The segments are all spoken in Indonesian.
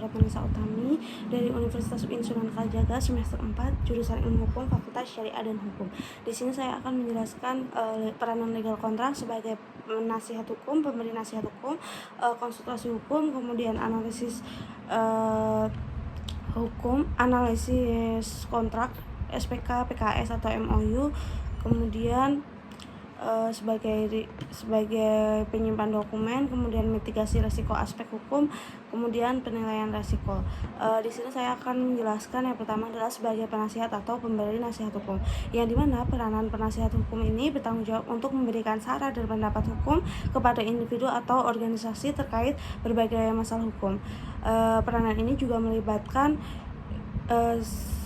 Vanessa Utami dari Universitas UIN Sunan Kalijaga semester 4 jurusan Ilmu Hukum Fakultas Syariah dan Hukum. Di sini saya akan menjelaskan peranan legal kontrak sebagai nasihat hukum, pemberi nasihat hukum, konsultasi hukum, kemudian analisis hukum, analisis kontrak, SPK, PKS atau MOU, kemudian sebagai penyimpan dokumen, kemudian mitigasi risiko aspek hukum, kemudian penilaian risiko. Di sini saya akan menjelaskan yang pertama adalah sebagai penasihat atau pemberi nasihat hukum, yang dimana peranan penasihat hukum ini bertanggung jawab untuk memberikan saran dan pendapat hukum kepada individu atau organisasi terkait berbagai masalah hukum. Peranan ini juga melibatkan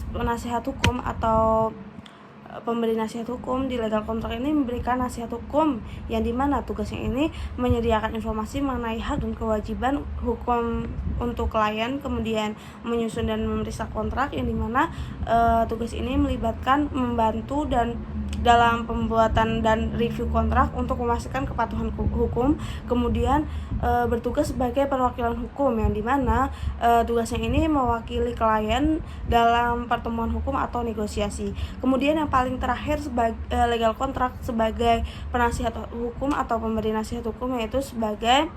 penasihat hukum atau pemberi nasihat hukum di legal kontrak ini memberikan nasihat hukum, yang dimana tugasnya ini menyediakan informasi mengenai hak dan kewajiban hukum untuk klien, kemudian menyusun dan memeriksa kontrak, yang dimana tugas ini melibatkan membantu dan dalam pembuatan dan review kontrak untuk memastikan kepatuhan hukum, kemudian bertugas sebagai perwakilan hukum, yang dimana tugasnya ini mewakili klien dalam pertemuan hukum atau negosiasi. Kemudian yang paling terakhir sebagai legal kontrak sebagai penasihat hukum atau pemberi nasihat hukum, yaitu sebagai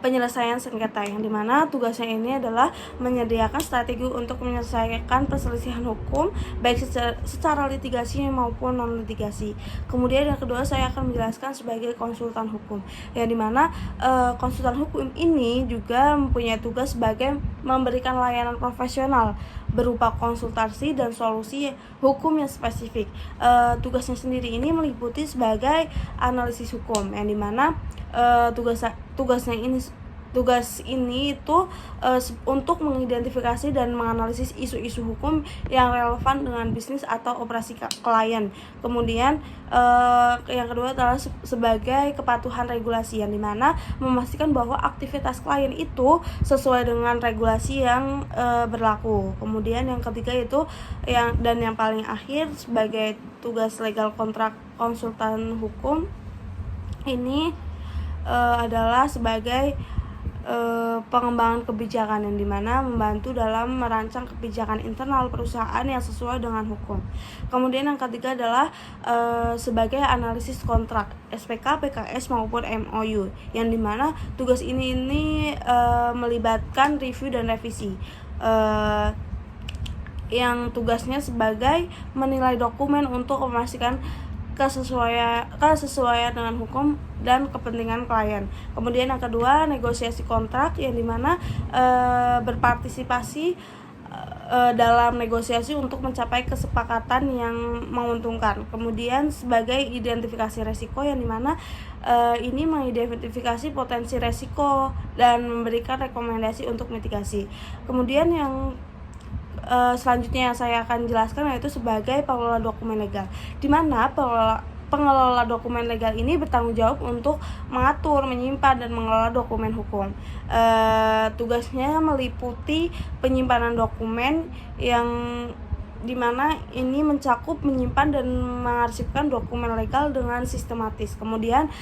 penyelesaian sengketa, yang dimana tugasnya ini adalah menyediakan strategi untuk menyelesaikan perselisihan hukum baik secara litigasi maupun non litigasi. Kemudian yang kedua saya akan menjelaskan sebagai konsultan hukum, yang dimana konsultan hukum ini juga mempunyai tugas sebagai memberikan layanan profesional berupa konsultasi dan solusi hukum yang spesifik. Tugasnya sendiri ini meliputi sebagai analisis hukum, yang dimana tugas ini itu untuk mengidentifikasi dan menganalisis isu-isu hukum yang relevan dengan bisnis atau operasi klien. Kemudian yang kedua adalah sebagai kepatuhan regulasi, yang dimana memastikan bahwa aktivitas klien itu sesuai dengan regulasi yang berlaku. Kemudian yang ketiga itu yang paling akhir sebagai tugas legal kontrak konsultan hukum ini adalah sebagai pengembangan kebijakan, yang dimana membantu dalam merancang kebijakan internal perusahaan yang sesuai dengan hukum. Kemudian yang ketiga adalah sebagai analisis kontrak SPK, PKS maupun MOU, yang dimana tugas ini melibatkan review dan revisi, yang tugasnya sebagai menilai dokumen untuk memastikan kesesuaian dengan hukum dan kepentingan klien. Kemudian yang kedua negosiasi kontrak, yang dimana berpartisipasi dalam negosiasi untuk mencapai kesepakatan yang menguntungkan. Kemudian sebagai identifikasi resiko, yang dimana ini mengidentifikasi potensi resiko dan memberikan rekomendasi untuk mitigasi. Kemudian yang selanjutnya yang saya akan jelaskan yaitu sebagai pengelola dokumen legal, di mana pengelola dokumen legal ini bertanggung jawab untuk mengatur, menyimpan, dan mengelola dokumen hukum. Tugasnya meliputi penyimpanan dokumen, yang dimana ini mencakup menyimpan dan mengarsipkan dokumen legal dengan sistematis. Kemudian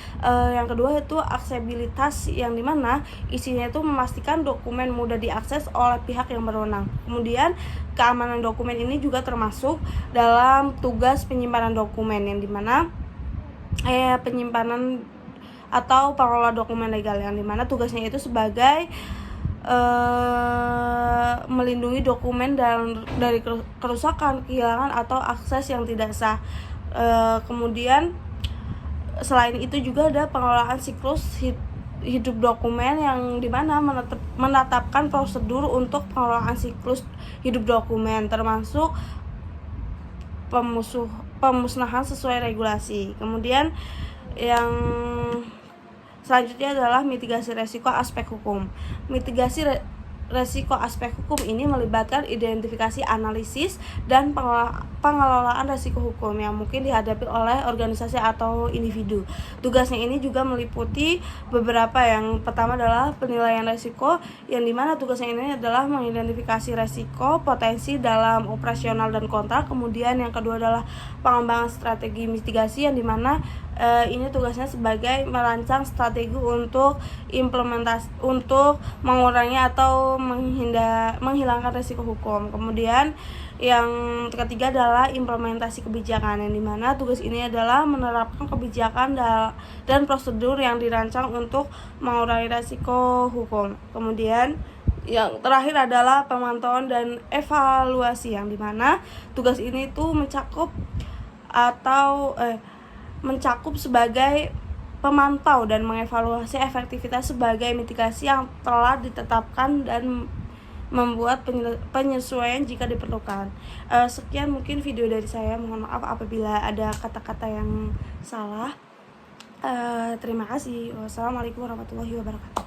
yang kedua itu aksesibilitas, yang dimana isinya itu memastikan dokumen mudah diakses oleh pihak yang berwenang. Kemudian keamanan dokumen ini juga termasuk dalam tugas penyimpanan dokumen, yang dimana penyimpanan atau pengelola dokumen legal, yang dimana tugasnya itu sebagai melindungi dokumen dari kerusakan, kehilangan, atau akses yang tidak sah. Kemudian selain itu juga ada pengelolaan siklus hidup dokumen, yang dimana menetapkan prosedur untuk pengelolaan siklus hidup dokumen, termasuk pemusnahan sesuai regulasi. Kemudian yang selanjutnya adalah mitigasi resiko aspek hukum. Mitigasi resiko aspek hukum ini melibatkan identifikasi, analisis, dan pengelolaan resiko hukum yang mungkin dihadapi oleh organisasi atau individu. Tugasnya ini juga meliputi beberapa, yang pertama adalah penilaian resiko, yang dimana tugasnya ini adalah mengidentifikasi resiko potensi dalam operasional dan kontrak. Kemudian yang kedua adalah pengembangan strategi mitigasi, yang dimana ini tugasnya sebagai merancang strategi untuk implementasi untuk mengurangi atau menghilangkan risiko hukum. Kemudian yang ketiga adalah implementasi kebijakan, yang dimana tugas ini adalah menerapkan kebijakan dan prosedur yang dirancang untuk mengurangi risiko hukum. Kemudian yang terakhir adalah pemantauan dan evaluasi, yang dimana tugas ini tuh mencakup sebagai pemantau dan mengevaluasi efektivitas sebagai mitigasi yang telah ditetapkan dan membuat penyesuaian jika diperlukan. Sekian mungkin video dari saya. Mohon maaf apabila ada kata-kata yang salah. Terima kasih. Wassalamualaikum warahmatullahi wabarakatuh.